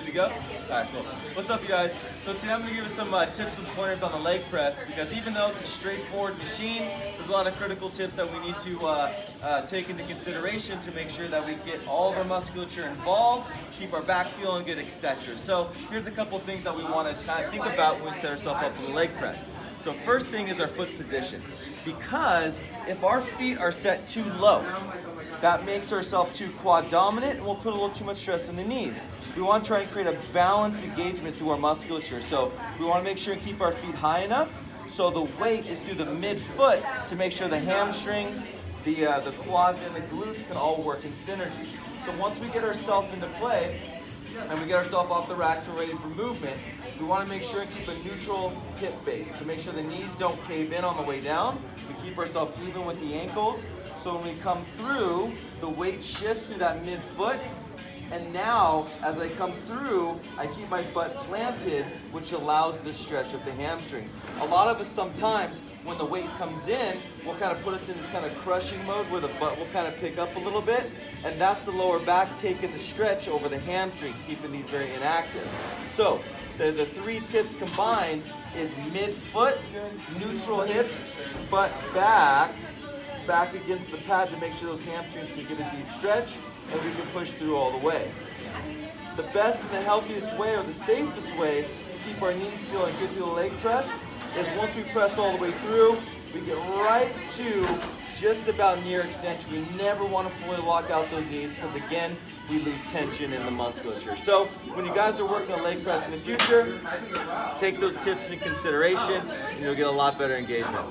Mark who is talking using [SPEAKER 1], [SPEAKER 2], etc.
[SPEAKER 1] to go? Alright, cool. What's up, you guys? So today I'm going to give you some tips and pointers on the leg press, because even though it's a straightforward machine, there's a lot of critical tips that we need to take into consideration to make sure that we get all of our musculature involved, keep our back feeling good, etc. So here's a couple things that we want to kind of think about when we set ourselves up for the leg press. So first thing is our foot position, because if our feet are set too low, that makes ourselves too quad dominant and we'll put a little too much stress on the knees. We want to try and create a balanced engagement through our musculature. So we want to make sure and keep our feet high enough so the weight is through the midfoot to make sure the hamstrings, the quads and the glutes can all work in synergy. So once we get ourselves into play and we get ourselves off the racks and ready for movement, we want to make sure and keep a neutral hip base to make sure the knees don't cave in on the way down. We keep ourselves even with the ankles. So when we come through, the weight shifts through that midfoot. And now, as I come through, I keep my butt planted, which allows the stretch of the hamstrings. A lot of us sometimes, when the weight comes in, will kind of put us in this kind of crushing mode where the butt will kind of pick up a little bit. And that's the lower back taking the stretch over the hamstrings, keeping these very inactive. So the three tips combined is midfoot, neutral hips, butt back against the pad to make sure those hamstrings can get a deep stretch and we can push through all the way. The best and the healthiest way, or the safest way to keep our knees feeling good through the leg press is once we press all the way through, we get right to just about near extension. We never want to fully lock out those knees because again, we lose tension in the musculature. So when you guys are working a leg press in the future, take those tips into consideration and you'll get a lot better engagement.